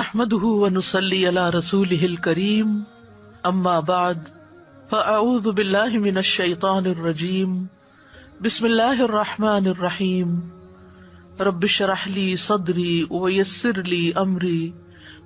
نحمده ونصلي على رسوله الكريم اما بعد فاعوذ بالله من الشيطان الرجيم بسم الله الرحمن الرحيم رب اشرح لي صدري ويسر لي امري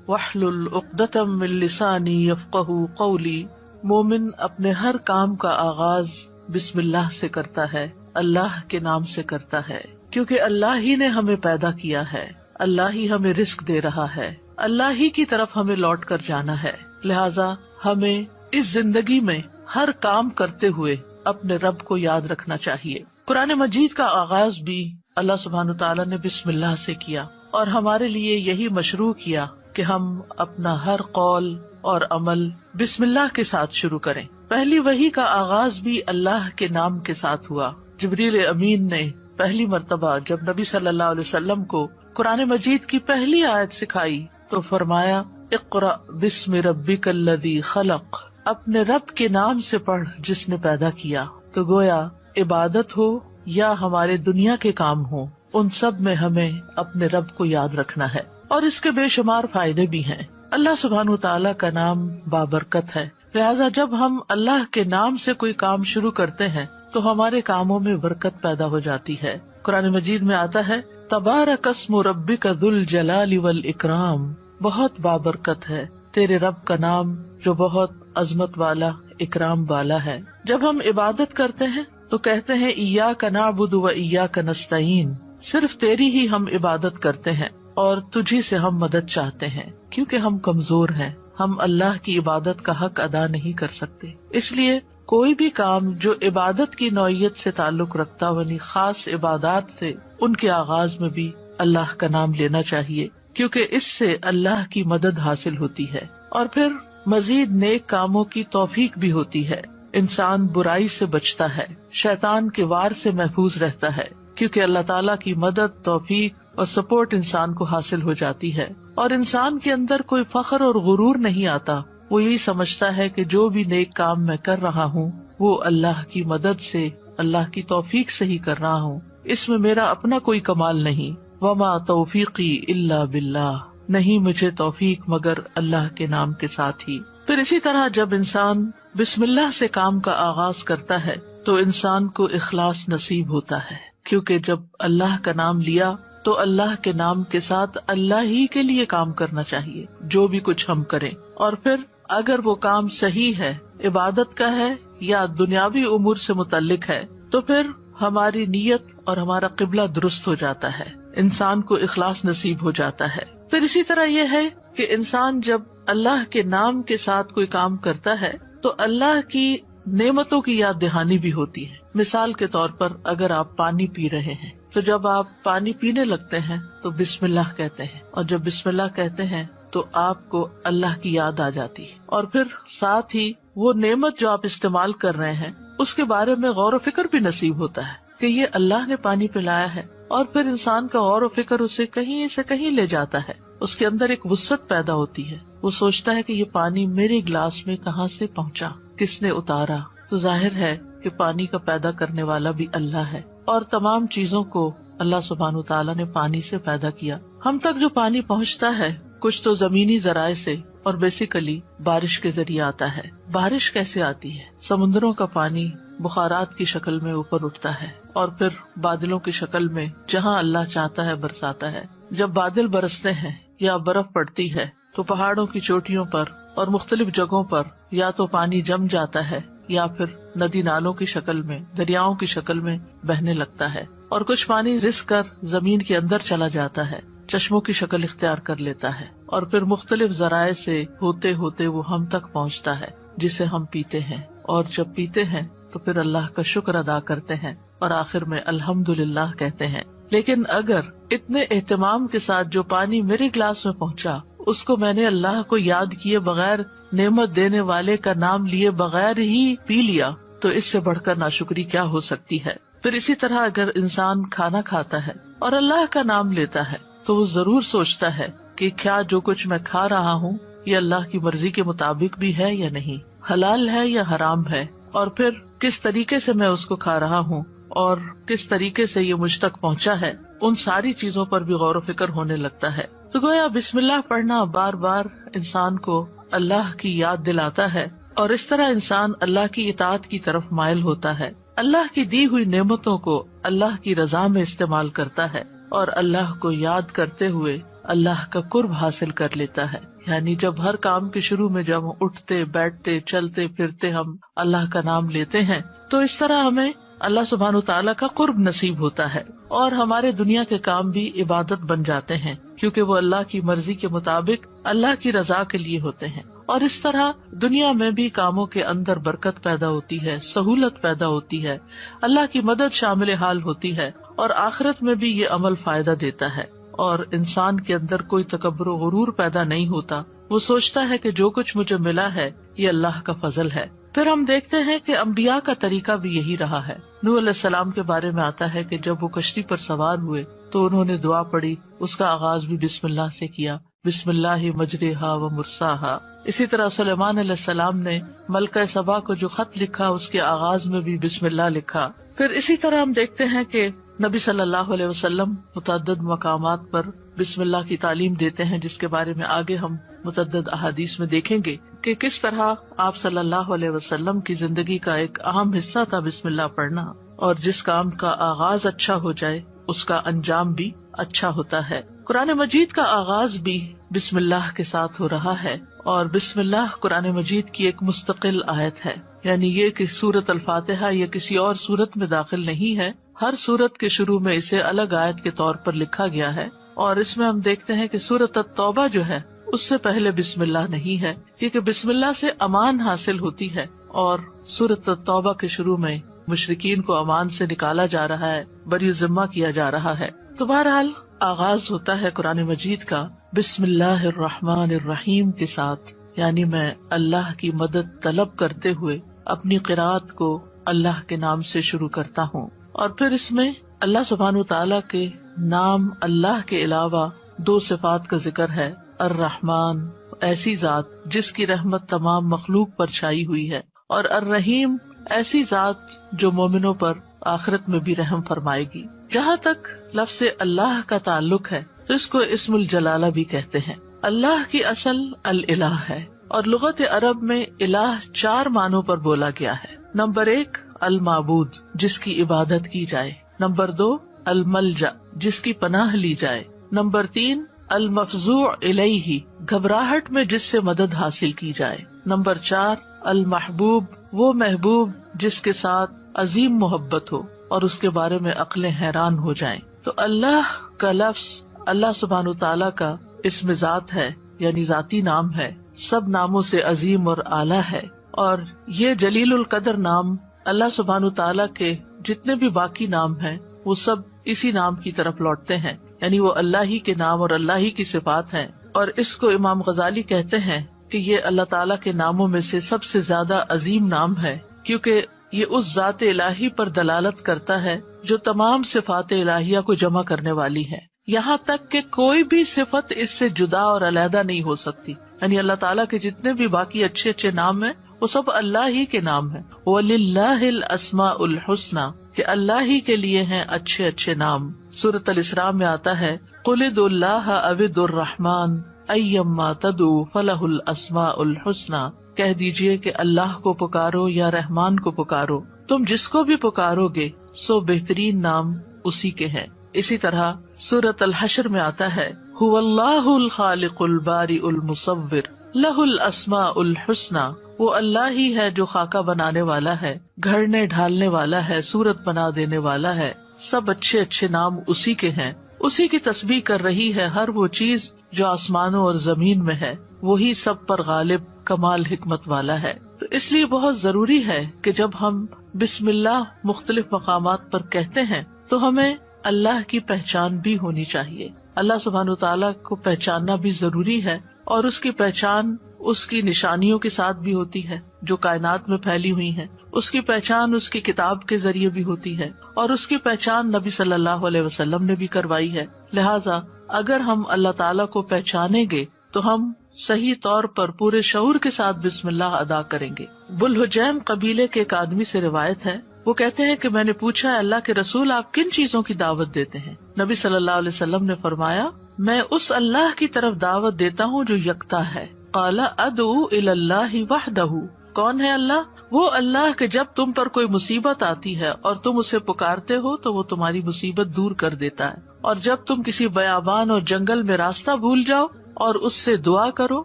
واحلل عقدة من لساني يفقهوا قولي۔ مومن اپنے ہر کام کا آغاز بسم اللہ سے کرتا ہے، اللہ کے نام سے کرتا ہے، کیونکہ اللہ ہی نے ہمیں پیدا کیا ہے، اللہ ہی ہمیں رزق دے رہا ہے، اللہ ہی کی طرف ہمیں لوٹ کر جانا ہے، لہٰذا ہمیں اس زندگی میں ہر کام کرتے ہوئے اپنے رب کو یاد رکھنا چاہیے۔ قرآن مجید کا آغاز بھی اللہ سبحانہ تعالیٰ نے بسم اللہ سے کیا، اور ہمارے لیے یہی مشروع کیا کہ ہم اپنا ہر قول اور عمل بسم اللہ کے ساتھ شروع کریں۔ پہلی وحی کا آغاز بھی اللہ کے نام کے ساتھ ہوا۔ جبریل امین نے پہلی مرتبہ جب نبی صلی اللہ علیہ وسلم کو قرآن مجید کی پہلی آیت سکھائی تو فرمایا اقرأ بسم ربک الذی خلق، اپنے رب کے نام سے پڑھ جس نے پیدا کیا۔ تو گویا عبادت ہو یا ہمارے دنیا کے کام ہو، ان سب میں ہمیں اپنے رب کو یاد رکھنا ہے، اور اس کے بے شمار فائدے بھی ہیں۔ اللہ سبحانہ تعالیٰ کا نام بابرکت ہے، لہٰذا جب ہم اللہ کے نام سے کوئی کام شروع کرتے ہیں تو ہمارے کاموں میں برکت پیدا ہو جاتی ہے۔ قرآن مجید میں آتا ہے تبارک اسم ربک ذو الجلال والاکرام، بہت بابرکت ہے تیرے رب کا نام جو بہت عظمت والا، اکرام والا ہے۔ جب ہم عبادت کرتے ہیں تو کہتے ہیں ایاک نعبد و ایاک نستعین، صرف تیری ہی ہم عبادت کرتے ہیں اور تجھی سے ہم مدد چاہتے ہیں، کیونکہ ہم کمزور ہیں، ہم اللہ کی عبادت کا حق ادا نہیں کر سکتے۔ اس لیے کوئی بھی کام جو عبادت کی نوعیت سے تعلق رکھتا یعنی خاص عبادات سے، ان کے آغاز میں بھی اللہ کا نام لینا چاہیے، کیونکہ اس سے اللہ کی مدد حاصل ہوتی ہے، اور پھر مزید نیک کاموں کی توفیق بھی ہوتی ہے۔ انسان برائی سے بچتا ہے، شیطان کے وار سے محفوظ رہتا ہے، کیونکہ اللہ تعالیٰ کی مدد، توفیق اور سپورٹ انسان کو حاصل ہو جاتی ہے، اور انسان کے اندر کوئی فخر اور غرور نہیں آتا۔ وہ یہی سمجھتا ہے کہ جو بھی نیک کام میں کر رہا ہوں وہ اللہ کی مدد سے، اللہ کی توفیق سے ہی کر رہا ہوں، اس میں میرا اپنا کوئی کمال نہیں۔ وما توفیقی الا باللہ، نہیں مجھے توفیق مگر اللہ کے نام کے ساتھ ہی۔ پھر اسی طرح جب انسان بسم اللہ سے کام کا آغاز کرتا ہے تو انسان کو اخلاص نصیب ہوتا ہے، کیونکہ جب اللہ کا نام لیا تو اللہ کے نام کے ساتھ اللہ ہی کے لیے کام کرنا چاہیے جو بھی کچھ ہم کریں، اور پھر اگر وہ کام صحیح ہے، عبادت کا ہے یا دنیاوی امور سے متعلق ہے، تو پھر ہماری نیت اور ہمارا قبلہ درست ہو جاتا ہے، انسان کو اخلاص نصیب ہو جاتا ہے۔ پھر اسی طرح یہ ہے کہ انسان جب اللہ کے نام کے ساتھ کوئی کام کرتا ہے تو اللہ کی نعمتوں کی یاد دہانی بھی ہوتی ہے۔ مثال کے طور پر اگر آپ پانی پی رہے ہیں تو جب آپ پانی پینے لگتے ہیں تو بسم اللہ کہتے ہیں، اور جب بسم اللہ کہتے ہیں تو آپ کو اللہ کی یاد آ جاتی ہے، اور پھر ساتھ ہی وہ نعمت جو آپ استعمال کر رہے ہیں اس کے بارے میں غور و فکر بھی نصیب ہوتا ہے کہ یہ اللہ نے پانی پلایا ہے، اور پھر انسان کا غور و فکر اسے کہیں سے کہیں لے جاتا ہے، اس کے اندر ایک وسعت پیدا ہوتی ہے، وہ سوچتا ہے کہ یہ پانی میرے گلاس میں کہاں سے پہنچا، کس نے اتارا۔ تو ظاہر ہے کہ پانی کا پیدا کرنے والا بھی اللہ ہے، اور تمام چیزوں کو اللہ سبحانہ تعالیٰ نے پانی سے پیدا کیا۔ ہم تک جو پانی پہنچتا ہے کچھ تو زمینی ذرائع سے اور بیسیکلی بارش کے ذریعے آتا ہے۔ بارش کیسے آتی ہے؟ سمندروں کا پانی بخارات کی شکل میں اوپر اٹھتا ہے اور پھر بادلوں کی شکل میں جہاں اللہ چاہتا ہے برساتا ہے۔ جب بادل برستے ہیں یا برف پڑتی ہے تو پہاڑوں کی چوٹیوں پر اور مختلف جگہوں پر یا تو پانی جم جاتا ہے یا پھر ندی نالوں کی شکل میں، دریاؤں کی شکل میں بہنے لگتا ہے، اور کچھ پانی رس کر زمین کے اندر چلا جاتا ہے، چشموں کی شکل اختیار کر لیتا ہے، اور پھر مختلف ذرائع سے ہوتے ہوتے وہ ہم تک پہنچتا ہے جسے ہم پیتے ہیں، اور جب پیتے ہیں تو پھر اللہ کا شکر ادا کرتے ہیں اور آخر میں الحمدللہ کہتے ہیں۔ لیکن اگر اتنے اہتمام کے ساتھ جو پانی میرے گلاس میں پہنچا اس کو میں نے اللہ کو یاد کیے بغیر، نعمت دینے والے کا نام لیے بغیر ہی پی لیا، تو اس سے بڑھ کر ناشکری کیا ہو سکتی ہے۔ پھر اسی طرح اگر انسان کھانا کھاتا ہے اور اللہ کا نام لیتا ہے تو وہ ضرور سوچتا ہے کہ کیا جو کچھ میں کھا رہا ہوں یہ اللہ کی مرضی کے مطابق بھی ہے یا نہیں، حلال ہے یا حرام ہے، اور پھر کس طریقے سے میں اس کو کھا رہا ہوں اور کس طریقے سے یہ مجھ تک پہنچا ہے، ان ساری چیزوں پر بھی غور و فکر ہونے لگتا ہے۔ تو گویا بسم اللہ پڑھنا بار بار انسان کو اللہ کی یاد دلاتا ہے، اور اس طرح انسان اللہ کی اطاعت کی طرف مائل ہوتا ہے، اللہ کی دی ہوئی نعمتوں کو اللہ کی رضا میں استعمال کرتا ہے، اور اللہ کو یاد کرتے ہوئے اللہ کا قرب حاصل کر لیتا ہے۔ یعنی جب ہر کام کے شروع میں جب اٹھتے بیٹھتے چلتے پھرتے ہم اللہ کا نام لیتے ہیں تو اس طرح ہمیں اللہ سبحانہ تعالیٰ کا قرب نصیب ہوتا ہے، اور ہمارے دنیا کے کام بھی عبادت بن جاتے ہیں، کیونکہ وہ اللہ کی مرضی کے مطابق اللہ کی رضا کے لیے ہوتے ہیں۔ اور اس طرح دنیا میں بھی کاموں کے اندر برکت پیدا ہوتی ہے، سہولت پیدا ہوتی ہے، اللہ کی مدد شامل حال ہوتی ہے، اور آخرت میں بھی یہ عمل فائدہ دیتا ہے، اور انسان کے اندر کوئی تکبر و غرور پیدا نہیں ہوتا۔ وہ سوچتا ہے کہ جو کچھ مجھے ملا ہے یہ اللہ کا فضل ہے۔ پھر ہم دیکھتے ہیں کہ انبیاء کا طریقہ بھی یہی رہا ہے۔ نوح علیہ السلام کے بارے میں آتا ہے کہ جب وہ کشتی پر سوار ہوئے تو انہوں نے دعا پڑھی، اس کا آغاز بھی بسم اللہ سے کیا، بسم اللہ مجریہا و مرساہا۔ اسی طرح سلیمان علیہ السلام نے ملکہ سبا کو جو خط لکھا اس کے آغاز میں بھی بسم اللہ لکھا۔ پھر اسی طرح ہم دیکھتے ہیں کہ نبی صلی اللہ علیہ وسلم متعدد مقامات پر بسم اللہ کی تعلیم دیتے ہیں، جس کے بارے میں آگے ہم متعدد احادیث میں دیکھیں گے کہ کس طرح آپ صلی اللہ علیہ وسلم کی زندگی کا ایک اہم حصہ تھا بسم اللہ پڑھنا، اور جس کام کا آغاز اچھا ہو جائے اس کا انجام بھی اچھا ہوتا ہے۔ قرآن مجید کا آغاز بھی بسم اللہ کے ساتھ ہو رہا ہے، اور بسم اللہ قرآن مجید کی ایک مستقل آیت ہے، یعنی یہ کہ سورۃ الفاتحہ یہ کسی اور سورت میں داخل نہیں ہے، ہر سورت کے شروع میں اسے الگ آیت کے طور پر لکھا گیا ہے۔ اور اس میں ہم دیکھتے ہیں کہ سورۃ التوبہ جو ہے اس سے پہلے بسم اللہ نہیں ہے، کیونکہ بسم اللہ سے امان حاصل ہوتی ہے، اور سورۃ التوبہ کے شروع میں مشرکین کو امان سے نکالا جا رہا ہے، بری ذمہ کیا جا رہا ہے۔ تو بہرحال آغاز ہوتا ہے قرآن مجید کا بسم اللہ الرحمن الرحیم کے ساتھ، یعنی میں اللہ کی مدد طلب کرتے ہوئے اپنی قرات کو اللہ کے نام سے شروع کرتا ہوں۔ اور پھر اس میں اللہ سبحانہ تعالیٰ کے نام اللہ کے علاوہ دو صفات کا ذکر ہے، الرحمن ایسی ذات جس کی رحمت تمام مخلوق پر چھائی ہوئی ہے، اور الرحیم ایسی ذات جو مومنوں پر آخرت میں بھی رحم فرمائے گی۔ جہاں تک لفظ اللہ کا تعلق ہے تو اس کو اسم الجلالہ بھی کہتے ہیں۔ اللہ کی اصل الالہ ہے، اور لغت عرب میں الہ 4 معنوں پر بولا گیا ہے۔ نمبر 1 المعبود جس کی عبادت کی جائے، نمبر 2 الملجا جس کی پناہ لی جائے، نمبر 3 المفزوع الیہ گھبراہٹ میں جس سے مدد حاصل کی جائے، نمبر 4 المحبوب وہ محبوب جس کے ساتھ عظیم محبت ہو اور اس کے بارے میں عقلیں حیران ہو جائیں۔ تو اللہ کا لفظ اللہ سبحانہ تعالیٰ کا اسم ذات ہے، یعنی ذاتی نام ہے، سب ناموں سے عظیم اور اعلیٰ ہے، اور یہ جلیل القدر نام اللہ سبحانہ تعالیٰ کے جتنے بھی باقی نام ہیں وہ سب اسی نام کی طرف لوٹتے ہیں، یعنی وہ اللہ ہی کے نام اور اللہ ہی کی صفات ہیں۔ اور اس کو امام غزالی کہتے ہیں کہ یہ اللہ تعالیٰ کے ناموں میں سے سب سے زیادہ عظیم نام ہے، کیونکہ یہ اس ذات الہی پر دلالت کرتا ہے جو تمام صفات الہیہ کو جمع کرنے والی ہے، یہاں تک کہ کوئی بھی صفت اس سے جدا اور علیحدہ نہیں ہو سکتی۔ یعنی اللہ تعالیٰ کے جتنے بھی باقی اچھے اچھے نام ہیں وہ سب اللہ ہی کے نام ہیں۔ وَلِلَّهِ الْأَسْمَاءُ الْحُسْنَى کہ اللہ ہی کے لیے ہیں اچھے اچھے نام۔ سورۃ الاسراء میں آتا ہے قُلِ ادْعُوا اللَّهَ أَوِ ادْعُوا الرَّحْمَٰنَ أَيَّمَّا تَدْعُوا فَلَهُ الْأَسْمَاءُ الْحُسْنَى کہہ دیجئے کہ اللہ کو پکارو یا رحمان کو پکارو، تم جس کو بھی پکارو گے سو بہترین نام اسی کے ہیں۔ اسی طرح سورۃ الحشر میں آتا ہے هُوَ اللَّهُ الْخَالِقُ الْبَارِئُ الْمُصَوِّرُ لَهُ الْأَسْمَاءُ الْحُسْنَى وہ اللہ ہی ہے جو خاکہ بنانے والا ہے، گھڑنے ڈھالنے والا ہے، صورت بنا دینے والا ہے، سب اچھے اچھے نام اسی کے ہیں۔ اسی کی تسبیح کر رہی ہے ہر وہ چیز جو آسمانوں اور زمین میں ہے، وہی سب پر غالب کمال حکمت والا ہے۔ تو اس لیے بہت ضروری ہے کہ جب ہم بسم اللہ مختلف مقامات پر کہتے ہیں تو ہمیں اللہ کی پہچان بھی ہونی چاہیے۔ اللہ سبحانہ تعالیٰ کو پہچاننا بھی ضروری ہے، اور اس کی پہچان اس کی نشانیوں کے ساتھ بھی ہوتی ہے جو کائنات میں پھیلی ہوئی ہیں، اس کی پہچان اس کی کتاب کے ذریعے بھی ہوتی ہے، اور اس کی پہچان نبی صلی اللہ علیہ وسلم نے بھی کروائی ہے۔ لہٰذا اگر ہم اللہ تعالیٰ کو پہچانیں گے تو ہم صحیح طور پر پورے شعور کے ساتھ بسم اللہ ادا کریں گے۔ بلحجیم قبیلے کے ایک آدمی سے روایت ہے، وہ کہتے ہیں کہ میں نے پوچھا اللہ کے رسول آپ کن چیزوں کی دعوت دیتے ہیں؟ نبی صلی اللہ علیہ وسلم نے فرمایا میں اس اللہ کی طرف دعوت دیتا ہوں جو یکتا ہے. قال ادعو الی اللہ وحدہ. کون ہے اللہ؟ وہ اللہ کہ جب تم پر کوئی مصیبت آتی ہے اور تم اسے پکارتے ہو تو وہ تمہاری مصیبت دور کر دیتا ہے، اور جب تم کسی بیابان اور جنگل میں راستہ بھول جاؤ اور اس سے دعا کرو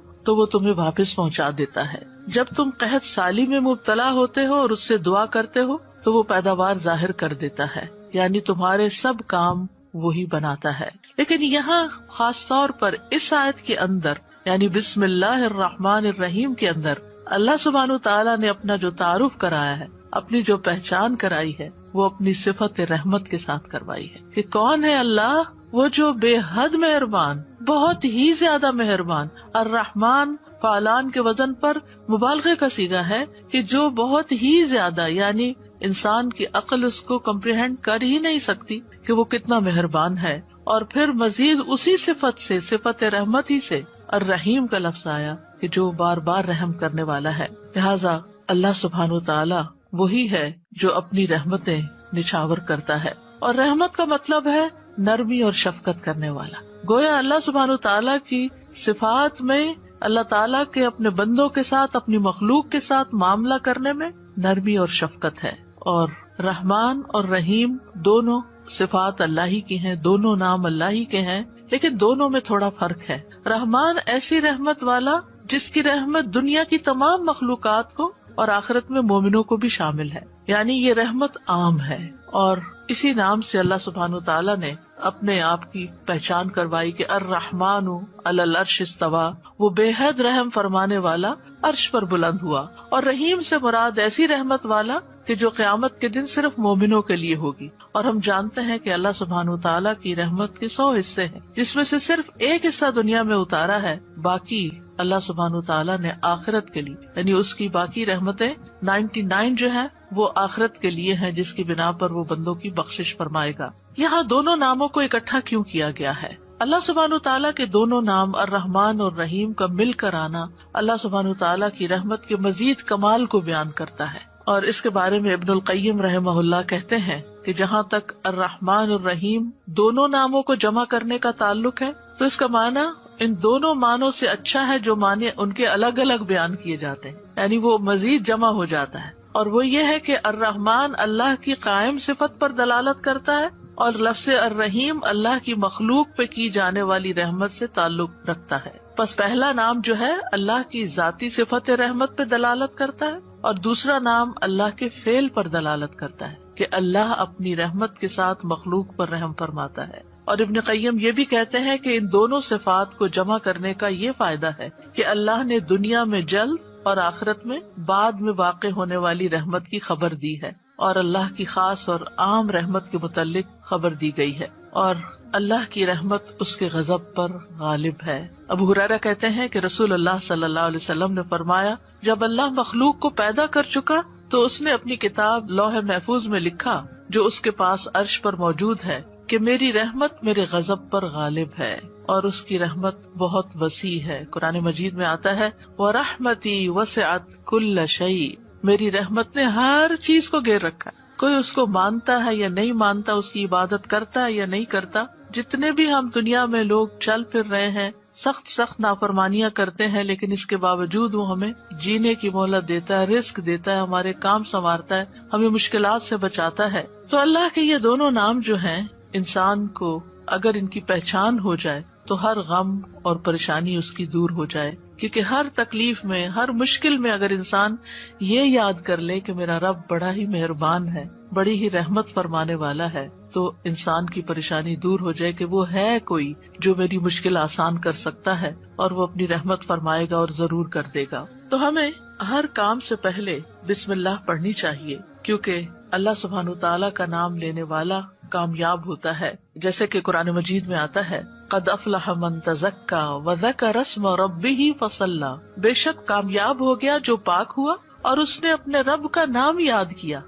تو وہ تمہیں واپس پہنچا دیتا ہے. جب تم قحط سالی میں مبتلا ہوتے ہو اور اس سے دعا کرتے ہو تو وہ پیداوار ظاہر کر دیتا ہے، یعنی تمہارے سب کام وہی بناتا ہے. لیکن یہاں خاص طور پر اس آیت کے اندر یعنی بسم اللہ الرحمن الرحیم کے اندر اللہ سبحانہ تعالیٰ نے اپنا جو تعارف کرایا ہے، اپنی جو پہچان کرائی ہے، وہ اپنی صفت رحمت کے ساتھ کروائی ہے کہ کون ہے اللہ؟ وہ جو بے حد مہربان، بہت ہی زیادہ مہربان. الرحمن فعلان کے وزن پر مبالغے کا صیغہ ہے کہ جو بہت ہی زیادہ، یعنی انسان کی عقل اس کو کمپریہینڈ کر ہی نہیں سکتی کہ وہ کتنا مہربان ہے. اور پھر مزید اسی صفت سے، صفت رحمت ہی سے الرحیم کا لفظ آیا کہ جو بار بار رحم کرنے والا ہے. لہٰذا اللہ سبحانہ تعالیٰ وہی ہے جو اپنی رحمتیں نچھاور کرتا ہے، اور رحمت کا مطلب ہے نرمی اور شفقت کرنے والا. گویا اللہ سبحانہ تعالیٰ کی صفات میں اللہ تعالیٰ کے اپنے بندوں کے ساتھ، اپنی مخلوق کے ساتھ معاملہ کرنے میں نرمی اور شفقت ہے. اور رحمان اور رحیم دونوں صفات اللہ ہی کی ہیں، دونوں نام اللہ ہی کے ہیں، لیکن دونوں میں تھوڑا فرق ہے. رحمان ایسی رحمت والا جس کی رحمت دنیا کی تمام مخلوقات کو اور آخرت میں مومنوں کو بھی شامل ہے، یعنی یہ رحمت عام ہے. اور اسی نام سے اللہ سبحانہ تعالیٰ نے اپنے آپ کی پہچان کروائی کہ الرحمن علی العرش استویٰ، وہ بے حد رحم فرمانے والا عرش پر بلند ہوا. اور رحیم سے مراد ایسی رحمت والا کہ جو قیامت کے دن صرف مومنوں کے لیے ہوگی. اور ہم جانتے ہیں کہ اللہ سبحانہ تعالیٰ کی رحمت کے 100 حصے ہیں، جس میں سے صرف ایک حصہ دنیا میں اتارا ہے، باقی اللہ سبحانہ تعالیٰ نے آخرت کے لیے، یعنی اس کی باقی رحمتیں 99 جو ہے وہ آخرت کے لیے ہیں، جس کی بنا پر وہ بندوں کی بخشش فرمائے گا. یہاں دونوں ناموں کو اکٹھا کیوں کیا گیا ہے؟ اللہ سبحانہ تعالیٰ کے دونوں نام الرحمن اور رحیم کا مل کر آنا اللہ سبحانہ تعالیٰ کی رحمت کے مزید کمال کو بیان کرتا ہے. اور اس کے بارے میں ابن القیم رحمہ اللہ کہتے ہیں کہ جہاں تک الرحمن اور رحیم دونوں ناموں کو جمع کرنے کا تعلق ہے تو اس کا معنی ان دونوں معنوں سے اچھا ہے جو معنی ان کے الگ الگ بیان کیے جاتے ہیں، یعنی وہ مزید جمع ہو جاتا ہے. اور وہ یہ ہے کہ الرحمن اللہ کی قائم صفت پر دلالت کرتا ہے، اور لفظ الرحیم اللہ کی مخلوق پہ کی جانے والی رحمت سے تعلق رکھتا ہے. پس پہلا نام جو ہے اللہ کی ذاتی صفت رحمت پہ دلالت کرتا ہے، اور دوسرا نام اللہ کے فعل پر دلالت کرتا ہے کہ اللہ اپنی رحمت کے ساتھ مخلوق پر رحم فرماتا ہے. اور ابن قیم یہ بھی کہتے ہیں کہ ان دونوں صفات کو جمع کرنے کا یہ فائدہ ہے کہ اللہ نے دنیا میں جلد اور آخرت میں بعد میں واقع ہونے والی رحمت کی خبر دی ہے، اور اللہ کی خاص اور عام رحمت کے متعلق خبر دی گئی ہے، اور اللہ کی رحمت اس کے غضب پر غالب ہے. ابو ہریرہ کہتے ہیں کہ رسول اللہ صلی اللہ علیہ وسلم نے فرمایا، جب اللہ مخلوق کو پیدا کر چکا تو اس نے اپنی کتاب لوح محفوظ میں لکھا جو اس کے پاس عرش پر موجود ہے کہ میری رحمت میرے غضب پر غالب ہے، اور اس کی رحمت بہت وسیع ہے. قرآن مجید میں آتا ہے وَرَحْمَتِي وَسِعَتْ كُلَّ شَيْءٍ، میری رحمت نے ہر چیز کو گھیر رکھا. کوئی اس کو مانتا ہے یا نہیں مانتا، اس کی عبادت کرتا ہے یا نہیں کرتا، جتنے بھی ہم دنیا میں لوگ چل پھر رہے ہیں، سخت نافرمانیاں کرتے ہیں، لیکن اس کے باوجود وہ ہمیں جینے کی مہلت دیتا ہے، رزق دیتا ہے، ہمارے کام سنوارتا ہے، ہمیں مشکلات سے بچاتا ہے. تو اللہ کے یہ دونوں نام جو ہیں، انسان کو اگر ان کی پہچان ہو جائے تو ہر غم اور پریشانی اس کی دور ہو جائے. کیونکہ ہر تکلیف میں، ہر مشکل میں اگر انسان یہ یاد کر لے کہ میرا رب بڑا ہی مہربان ہے، بڑی ہی رحمت فرمانے والا ہے، تو انسان کی پریشانی دور ہو جائے کہ وہ ہے کوئی جو میری مشکل آسان کر سکتا ہے، اور وہ اپنی رحمت فرمائے گا اور ضرور کر دے گا. تو ہمیں ہر کام سے پہلے بسم اللہ پڑھنی چاہیے، کیونکہ اللہ سبحانہ تعالیٰ کا نام لینے والا کامیاب ہوتا ہے. جیسے کہ قرآن مجید میں آتا ہے قد افلح من تزکا وذکر اسم ربہ فصلی، بے شک کامیاب ہو گیا جو پاک ہوا اور اس نے اپنے رب کا نام یاد کیا.